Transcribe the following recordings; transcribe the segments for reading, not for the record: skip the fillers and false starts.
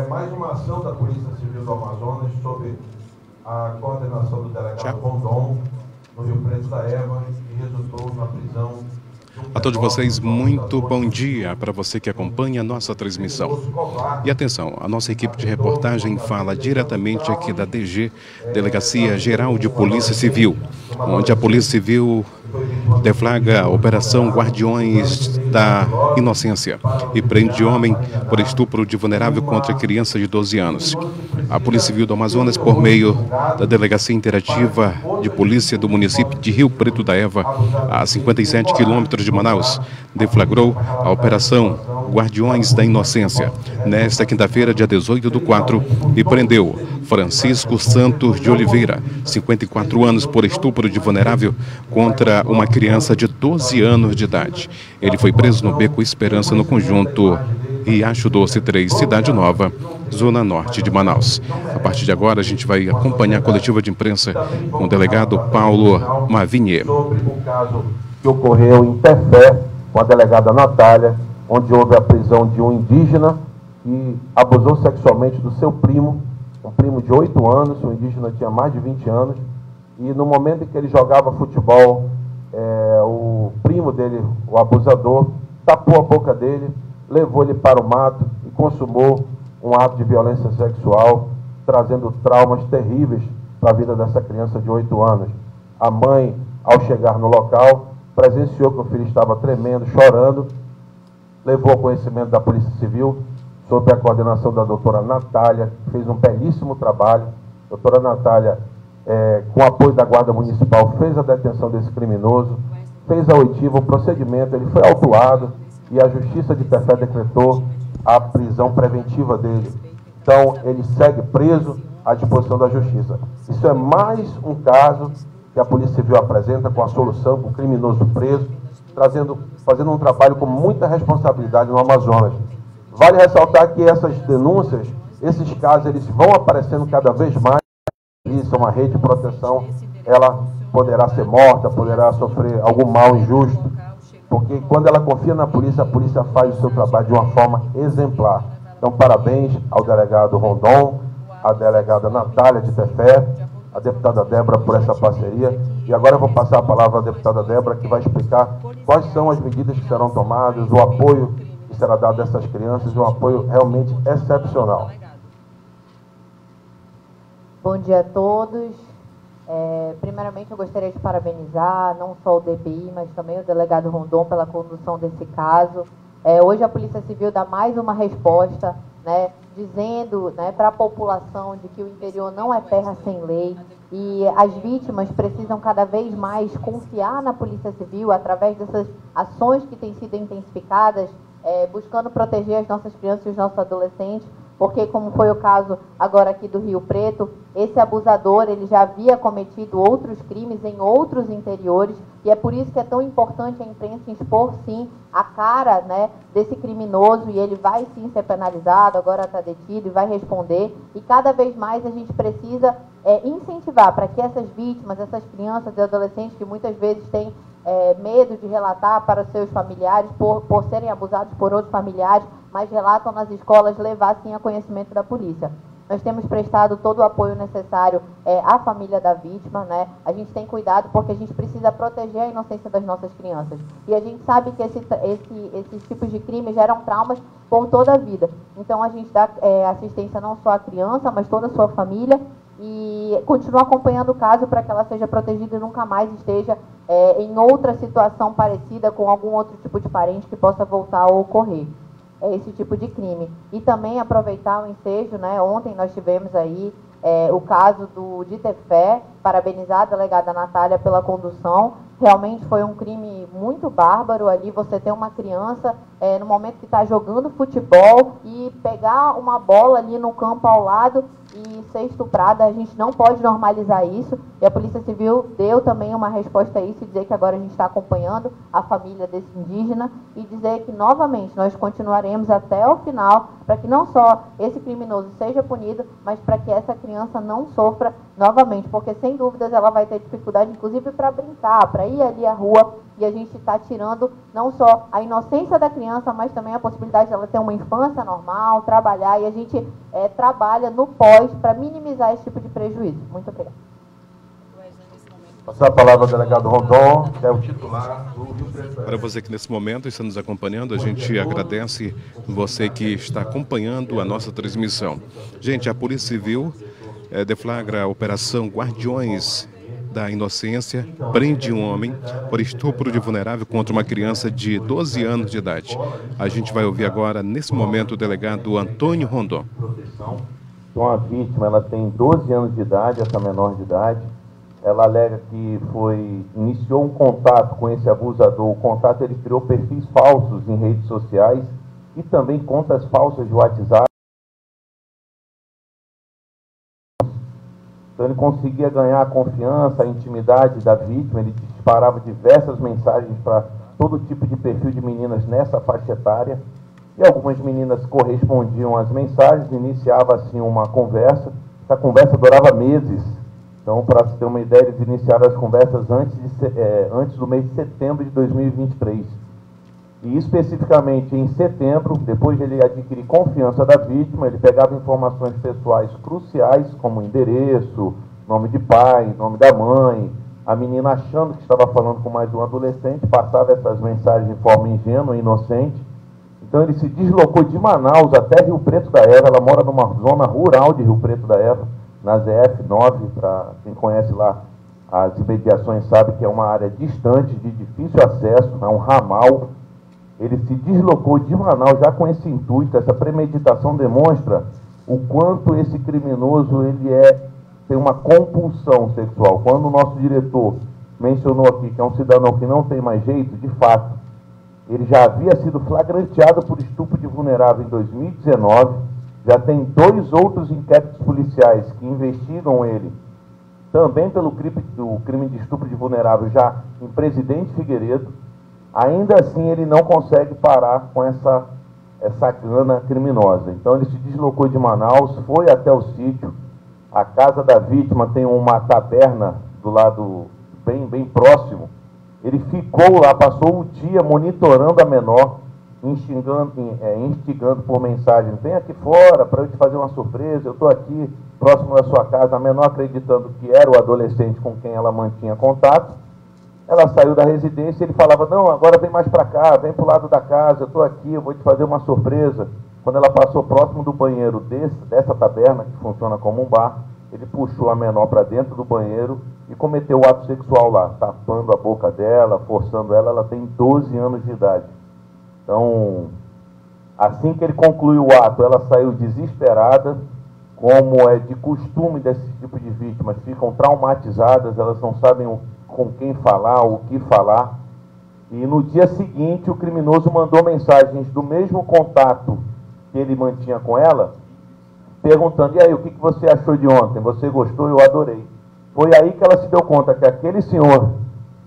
Mais uma ação da Polícia Civil do Amazonas sob a coordenação do delegado Rondon, no Rio Preto da Eva, que resultou na prisão. A todos vocês, muito bom dia para você que acompanha a nossa transmissão. E atenção, a nossa equipe de reportagem fala diretamente aqui da DG, Delegacia Geral de Polícia Civil, onde a Polícia Civil deflagra a Operação Guardiões da Inocência e prende homem por estupro de vulnerável contra criança de 12 anos. A Polícia Civil do Amazonas, por meio da Delegacia Interativa de Polícia do município de Rio Preto da Eva, a 57 quilômetros de Manaus, deflagrou a Operação Guardiões da Inocência, nesta quinta-feira, dia 18/4, e prendeu Francisco Santos de Oliveira, 54 anos, por estupro de vulnerável contra uma criança de 12 anos de idade. Ele foi preso no Beco Esperança, no conjunto Riacho Doce 3, Cidade Nova, zona norte de Manaus. A partir de agora, a gente vai acompanhar a coletiva de imprensa com o delegado Paulo Mavinier. Sobre o caso que ocorreu em Tefé, com a delegada Natália, onde houve a prisão de um indígena que abusou sexualmente do seu primo, um primo de 8 anos, o indígena tinha mais de 20 anos, e no momento em que ele jogava futebol, o primo dele, o abusador, tapou a boca dele, levou ele para o mato e consumou um ato de violência sexual, trazendo traumas terríveis para a vida dessa criança de 8 anos. A mãe, ao chegar no local, presenciou que o filho estava tremendo, chorando, levou ao conhecimento da Polícia Civil, sob a coordenação da doutora Natália, que fez um belíssimo trabalho. A doutora Natália, com apoio da Guarda Municipal, fez a detenção desse criminoso, fez a oitiva, o procedimento, ele foi autuado e a Justiça de Tefé decretou a prisão preventiva dele. Então, ele segue preso à disposição da Justiça. Isso é mais um caso que a Polícia Civil apresenta com a solução, com o criminoso preso, fazendo um trabalho com muita responsabilidade no Amazonas. Vale ressaltar que essas denúncias, esses casos, eles vão aparecendo cada vez mais. Isso é uma rede de proteção, ela poderá ser morta, poderá sofrer algum mal injusto, porque quando ela confia na polícia, a polícia faz o seu trabalho de uma forma exemplar. Então, parabéns ao delegado Rondon, à delegada Natália de Tefé, a deputada Débora por essa parceria. E agora eu vou passar a palavra à deputada Débora, que vai explicar quais são as medidas que serão tomadas, o apoio que será dado a essas crianças, um apoio realmente excepcional. Bom dia a todos. Primeiramente, eu gostaria de parabenizar não só o DPI, mas também o delegado Rondon pela condução desse caso. Hoje a Polícia Civil dá mais uma resposta, né, dizendo, né, para a população de que o interior não é terra sem lei e as vítimas precisam cada vez mais confiar na Polícia Civil através dessas ações que têm sido intensificadas, buscando proteger as nossas crianças e os nossos adolescentes, porque, como foi o caso agora aqui do Rio Preto, esse abusador ele já havia cometido outros crimes em outros interiores, e é por isso que é tão importante a imprensa expor, sim, a cara, né, desse criminoso, e ele vai, sim, ser penalizado, agora está detido e vai responder, e cada vez mais a gente precisa incentivar para que essas vítimas, essas crianças e adolescentes que muitas vezes têm medo de relatar para seus familiares, por serem abusados por outros familiares, mas relatam nas escolas, levar sim a conhecimento da polícia. Nós temos prestado todo o apoio necessário à família da vítima, né? A gente tem cuidado porque a gente precisa proteger a inocência das nossas crianças. E a gente sabe que esses tipos de crimes geram traumas por toda a vida. Então a gente dá assistência não só à criança, mas toda a sua família, e continua acompanhando o caso para que ela seja protegida e nunca mais esteja em outra situação parecida com algum outro tipo de parente que possa voltar a ocorrer esse tipo de crime. E também aproveitar o ensejo, né? Ontem nós tivemos aí o caso de Tefé, parabenizar a delegada Natália pela condução. Realmente foi um crime muito bárbaro ali, você ter uma criança no momento que está jogando futebol e pegar uma bola ali no campo ao lado e ser estuprada. A gente não pode normalizar isso, e a Polícia Civil deu também uma resposta a isso, e dizer que agora a gente está acompanhando a família desse indígena, e dizer que, novamente, nós continuaremos até o final, para que não só esse criminoso seja punido, mas para que essa criança não sofra novamente, porque, sem dúvidas, ela vai ter dificuldade, inclusive, para brincar, para ir ali à rua, e a gente está tirando não só a inocência da criança, mas também a possibilidade de ela ter uma infância normal, trabalhar, e a gente trabalha no pós para minimizar esse tipo de prejuízo. Muito obrigada. Passar a palavra ao delegado Rondon, que é o titular do Rio Preto. Para você que nesse momento está nos acompanhando, a gente agradece você que está acompanhando a nossa transmissão. Gente, a Polícia Civil deflagra a Operação Guardiões da Inocência, prende um homem por estupro de vulnerável contra uma criança de 12 anos de idade. A gente vai ouvir agora, nesse momento, o delegado Antônio Rondon. Então, a vítima, ela tem 12 anos de idade, essa menor de idade. Ela alega que iniciou um contato com esse abusador. O contato, ele criou perfis falsos em redes sociais e também contas falsas de WhatsApp. Então ele conseguia ganhar a confiança, a intimidade da vítima, ele disparava diversas mensagens para todo tipo de perfil de meninas nessa faixa etária, e algumas meninas correspondiam às mensagens, iniciava assim uma conversa. Essa conversa durava meses. Então, para se ter uma ideia, eles iniciaram as conversas antes do mês de setembro de 2023. E especificamente em setembro, depois de ele adquirir confiança da vítima, ele pegava informações pessoais cruciais, como endereço, nome de pai, nome da mãe. A menina, achando que estava falando com mais um adolescente, passava essas mensagens de forma ingênua e inocente. Então ele se deslocou de Manaus até Rio Preto da Eva. Ela mora numa zona rural de Rio Preto da Eva, na ZF9, para quem conhece lá as imediações sabe que é uma área distante, de difícil acesso, é um ramal. Ele se deslocou de Manaus já com esse intuito. Essa premeditação demonstra o quanto esse criminoso tem uma compulsão sexual. Quando o nosso diretor mencionou aqui que é um cidadão que não tem mais jeito, de fato, ele já havia sido flagranteado por estupro de vulnerável em 2019, já tem 2 outros inquéritos policiais que investigam ele, também pelo crime de estupro de vulnerável, já em Presidente Figueiredo. Ainda assim, ele não consegue parar com essa gana criminosa. Então, ele se deslocou de Manaus, foi até o sítio. A casa da vítima tem uma taberna do lado bem próximo. Ele ficou lá, passou o dia monitorando a menor, instigando por mensagem: vem aqui fora para eu te fazer uma surpresa, eu estou aqui próximo da sua casa. A menor, acreditando que era o adolescente com quem ela mantinha contato, ela saiu da residência e ele falava: não, agora vem mais para cá, vem para o lado da casa, eu estou aqui, eu vou te fazer uma surpresa. Quando ela passou próximo do banheiro dessa taberna, que funciona como um bar, ele puxou a menor para dentro do banheiro e cometeu o ato sexual lá, tapando a boca dela, forçando ela. Ela tem 12 anos de idade. Então, assim que ele concluiu o ato, ela saiu desesperada. Como é de costume desse tipo de vítimas, ficam traumatizadas, elas não sabem com quem falar, o que falar. E no dia seguinte, o criminoso mandou mensagens do mesmo contato que ele mantinha com ela, perguntando: e aí, o que você achou de ontem? Você gostou? Eu adorei. Foi aí que ela se deu conta que aquele senhor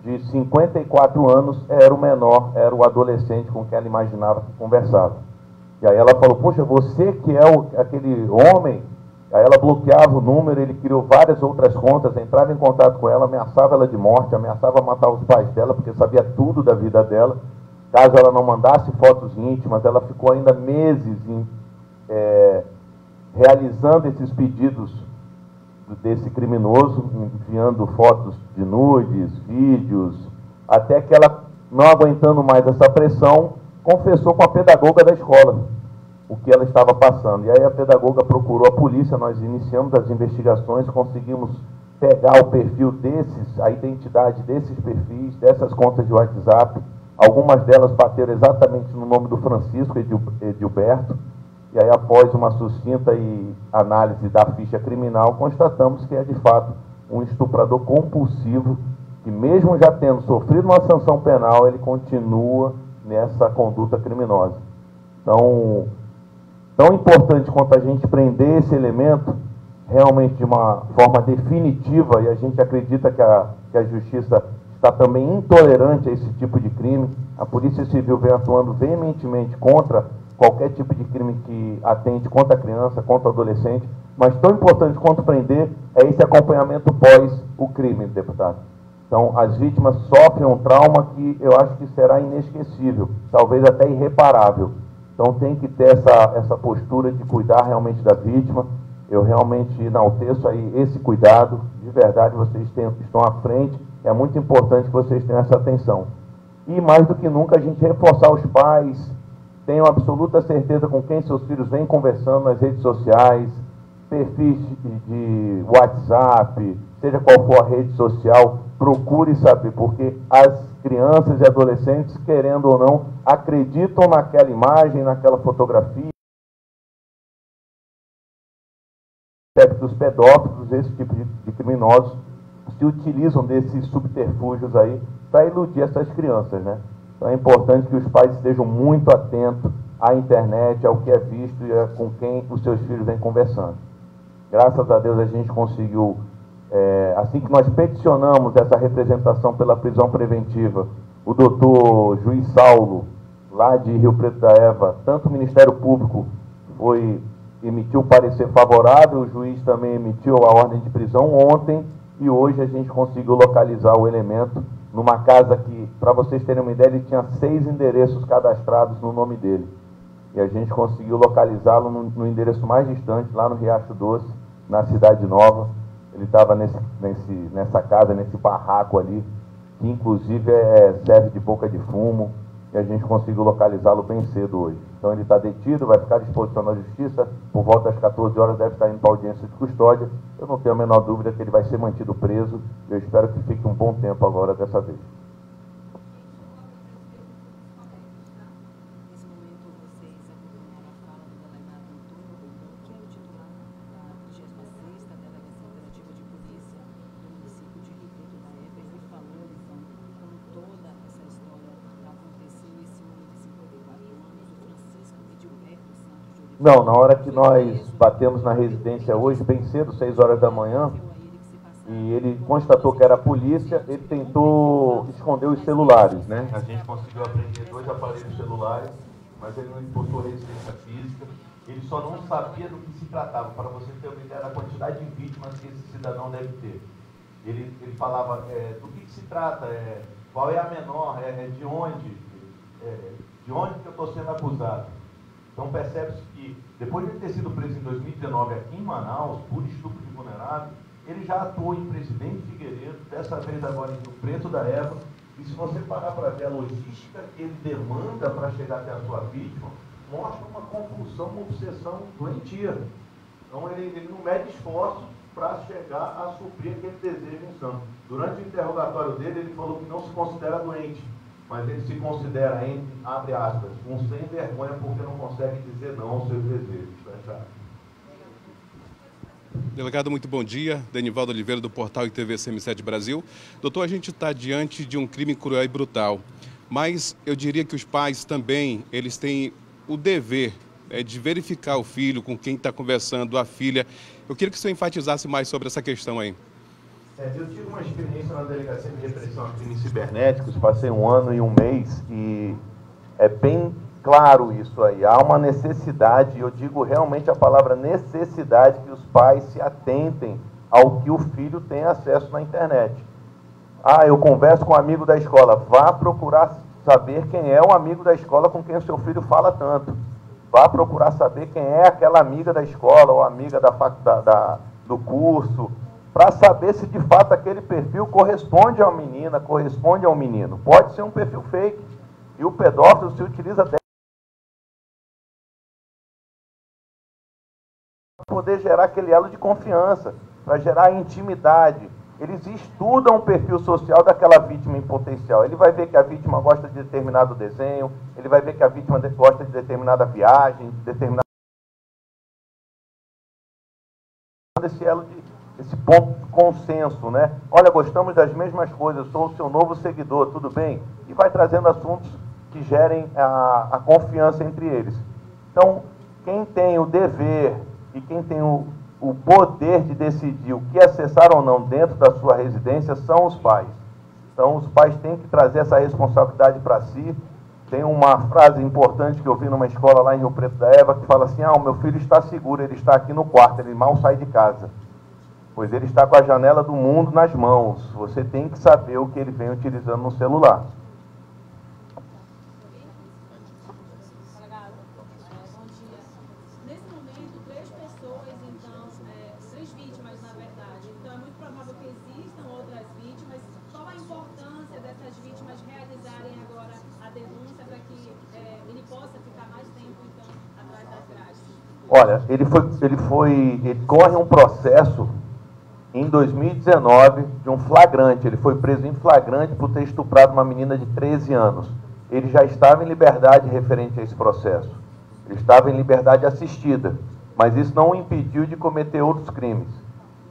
de 54 anos era o menor, era o adolescente com quem ela imaginava que conversava. E aí ela falou: poxa, você que é aquele homem. Aí ela bloqueava o número, ele criou várias outras contas, entrava em contato com ela, ameaçava ela de morte, ameaçava matar os pais dela, porque sabia tudo da vida dela. Caso ela não mandasse fotos íntimas, ela ficou ainda meses realizando esses pedidos desse criminoso, enviando fotos de nudes, vídeos, até que ela, não aguentando mais essa pressão, confessou com a pedagoga da escola o que ela estava passando. E aí a pedagoga procurou a polícia, nós iniciamos as investigações, conseguimos pegar o perfil a identidade desses perfis, dessas contas de WhatsApp. Algumas delas bateram exatamente no nome do Francisco Edilberto. E aí, após uma sucinta análise da ficha criminal, constatamos que é de fato um estuprador compulsivo, que mesmo já tendo sofrido uma sanção penal, ele continua nessa conduta criminosa. Então, tão importante quanto a gente prender esse elemento realmente de uma forma definitiva, e a gente acredita que a Justiça está também intolerante a esse tipo de crime. A Polícia Civil vem atuando veementemente contra qualquer tipo de crime que atente contra a criança, contra o adolescente, mas tão importante quanto prender é esse acompanhamento pós o crime, deputado. Então, as vítimas sofrem um trauma que eu acho que será inesquecível, talvez até irreparável. Então, tem que ter essa postura de cuidar realmente da vítima. Eu realmente enalteço aí esse cuidado. De verdade, vocês estão à frente. É muito importante que vocês tenham essa atenção. E, mais do que nunca, a gente reforçar os pais. Tenham absoluta certeza com quem seus filhos vêm conversando nas redes sociais, perfis de WhatsApp, seja qual for a rede social, procure saber, porque as crianças e adolescentes, querendo ou não, acreditam naquela imagem, naquela fotografia. Dos pedófilos, esse tipo de criminosos, se utilizam desses subterfúgios aí para iludir essas crianças, né? Então é importante que os pais estejam muito atentos à internet, ao que é visto e com quem os seus filhos vêm conversando. Graças a Deus a gente conseguiu, assim que nós peticionamos essa representação pela prisão preventiva, o doutor Juiz Saulo, lá de Rio Preto da Eva, tanto o Ministério Público emitiu um parecer favorável, o juiz também emitiu a ordem de prisão ontem, e hoje a gente conseguiu localizar o elemento numa casa que, para vocês terem uma ideia, ele tinha 6 endereços cadastrados no nome dele. E a gente conseguiu localizá-lo no endereço mais distante, lá no Riacho Doce, na Cidade Nova. Ele estava nessa casa, nesse barraco ali, que inclusive serve de boca de fumo, e a gente conseguiu localizá-lo bem cedo hoje. Então ele está detido, vai ficar à disposição da Justiça, por volta das 14 horas deve estar indo para a audiência de custódia. Eu não tenho a menor dúvida que ele vai ser mantido preso, e eu espero que fique um bom tempo agora dessa vez. Não, na hora que nós batemos na residência hoje, bem cedo, 6 horas da manhã, e ele constatou que era a polícia, ele tentou esconder os celulares, né? A gente conseguiu apreender 2 aparelhos celulares, mas ele não impulsou resistência física. Ele só não sabia do que se tratava, para você ter uma ideia da quantidade de vítimas que esse cidadão deve ter. Ele falava, do que se trata, qual é a menor, de onde que eu estou sendo acusado. Então percebe-se que, depois de ter sido preso em 2019 aqui em Manaus, por estupro de vulnerável, ele já atuou em Presidente Figueiredo, dessa vez agora em Rio Preto da Eva, e se você parar para ver a logística que ele demanda para chegar até a sua vítima, mostra uma compulsão, uma obsessão doentia. Então ele não mede esforço para chegar a suprir aquele desejo insano. Durante o interrogatório dele, ele falou que não se considera doente, mas ele se considera, abre aspas, um sem vergonha porque não consegue dizer não aos seus desejos. Fecha. Delegado, muito bom dia. Denivaldo Oliveira, do portal ITV CM7 Brasil. Doutor, a gente está diante de um crime cruel e brutal, mas eu diria que os pais também, eles têm o dever de verificar o filho, com quem está conversando, a filha. Eu queria que o senhor enfatizasse mais sobre essa questão aí. Eu tive uma experiência na Delegacia de Repressão a Crimes Cibernéticos, passei 1 ano e 1 mês, e é bem claro isso aí. Há uma necessidade, eu digo realmente a palavra necessidade, que os pais se atentem ao que o filho tem acesso na internet. Eu converso com um amigo da escola, vá procurar saber quem é o amigo da escola com quem o seu filho fala tanto. Vá procurar saber quem é aquela amiga da escola ou amiga do curso, para saber se de fato aquele perfil corresponde a uma menina, corresponde a um menino. Pode ser um perfil fake. E o pedófilo se utiliza para poder gerar aquele elo de confiança, para gerar intimidade. Eles estudam o perfil social daquela vítima em potencial. Ele vai ver que a vítima gosta de determinado desenho, ele vai ver que a vítima gosta de determinada viagem, de determinado... Esse ponto de consenso, né? Olha, gostamos das mesmas coisas, sou o seu novo seguidor, tudo bem? E vai trazendo assuntos que gerem a confiança entre eles. Então, quem tem o dever e quem tem o poder de decidir o que acessar ou não dentro da sua residência são os pais. Então, os pais têm que trazer essa responsabilidade para si. Tem uma frase importante que eu vi numa escola lá em Rio Preto da Eva, que fala assim: o meu filho está seguro, ele está aqui no quarto, ele mal sai de casa. Pois ele está com a janela do mundo nas mãos. Você tem que saber o que ele vem utilizando no celular. Nesse momento, 3 pessoas, então, 3 vítimas, na verdade. Então, é muito provável que existam outras vítimas. Qual a importância dessas vítimas realizarem agora a denúncia para que ele possa ficar mais tempo, então, atrás das grades? Olha, ele corre um processo em 2019 de um flagrante. Ele foi preso em flagrante por ter estuprado uma menina de 13 anos. Ele já estava em liberdade referente a esse processo. Ele estava em liberdade assistida, mas isso não o impediu de cometer outros crimes.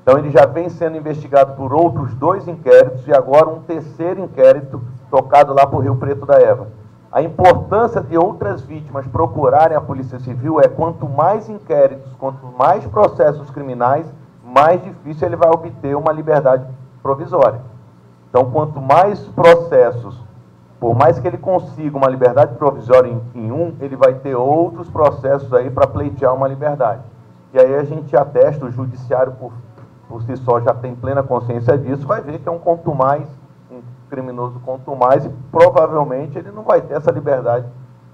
Então ele já vem sendo investigado por outros 2 inquéritos e agora um 3º inquérito tocado lá por Rio Preto da Eva. A importância de outras vítimas procurarem a Polícia Civil é quanto mais inquéritos, quanto mais processos criminais, mais difícil ele vai obter uma liberdade provisória. Então, quanto mais processos, por mais que ele consiga uma liberdade provisória em um, ele vai ter outros processos aí para pleitear uma liberdade. E aí a gente atesta, o judiciário por si só já tem plena consciência disso, vai ver que é um criminoso quanto mais, e provavelmente ele não vai ter essa liberdade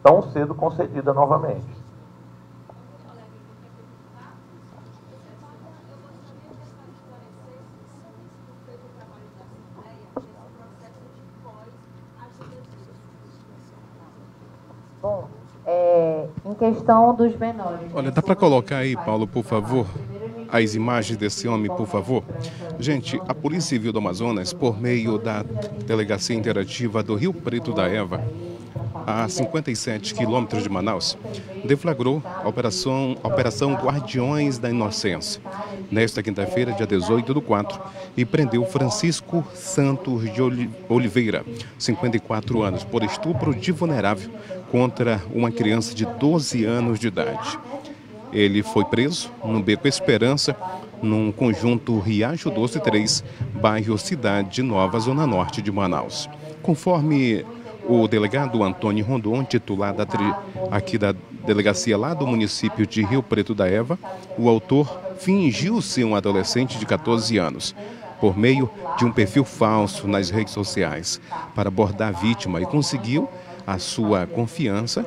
tão cedo concedida novamente. Bom, em questão dos menores... Olha, dá para colocar aí, Paulo, por favor, as imagens desse homem, por favor? Gente, a Polícia Civil do Amazonas, por meio da Delegacia Interativa do Rio Preto da Eva, a 57 quilômetros de Manaus, deflagrou a Operação Guardiões da Inocência, nesta quinta-feira, dia 18/4, e prendeu Francisco Santos de Oliveira, 54 anos, por estupro de vulnerável contra uma criança de 12 anos de idade. Ele foi preso no Beco Esperança, num conjunto Riacho Doce 3, bairro Cidade Nova, zona norte de Manaus. Conforme o delegado Antônio Rondon, titular aqui da delegacia lá do município de Rio Preto da Eva, o autor fingiu ser um adolescente de 14 anos, por meio de um perfil falso nas redes sociais, para abordar a vítima, e conseguiu a sua confiança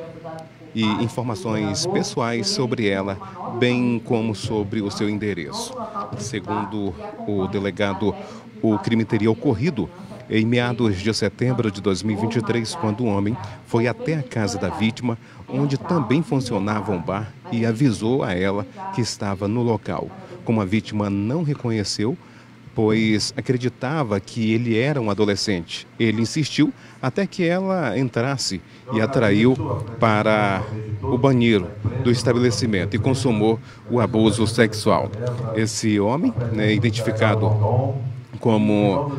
e informações pessoais sobre ela, bem como sobre o seu endereço. Segundo o delegado, o crime teria ocorrido em meados de setembro de 2023, quando um homem foi até a casa da vítima, onde também funcionava um bar, e avisou a ela que estava no local. Como a vítima não reconheceu, pois acreditava que ele era um adolescente, ele insistiu até que ela entrasse e atraiu para o banheiro do estabelecimento e consumou o abuso sexual. Esse homem, identificado como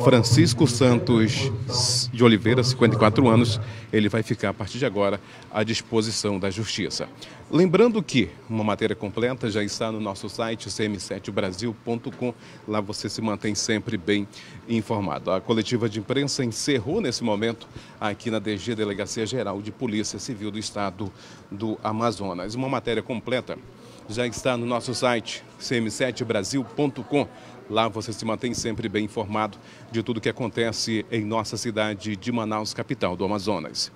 Francisco Santos de Oliveira, 54 anos, ele vai ficar a partir de agora à disposição da Justiça. Lembrando que uma matéria completa já está no nosso site cm7brasil.com, lá você se mantém sempre bem informado. A coletiva de imprensa encerrou nesse momento aqui na DG, Delegacia Geral de Polícia Civil do Estado do Amazonas. Uma matéria completa já está no nosso site cm7brasil.com. Lá você se mantém sempre bem informado de tudo o que acontece em nossa cidade de Manaus, capital do Amazonas.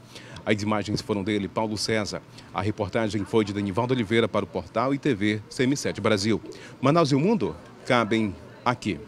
As imagens foram dele, Paulo César. A reportagem foi de Denivaldo Oliveira para o portal e TV CM7 Brasil. Manaus e o mundo cabem aqui.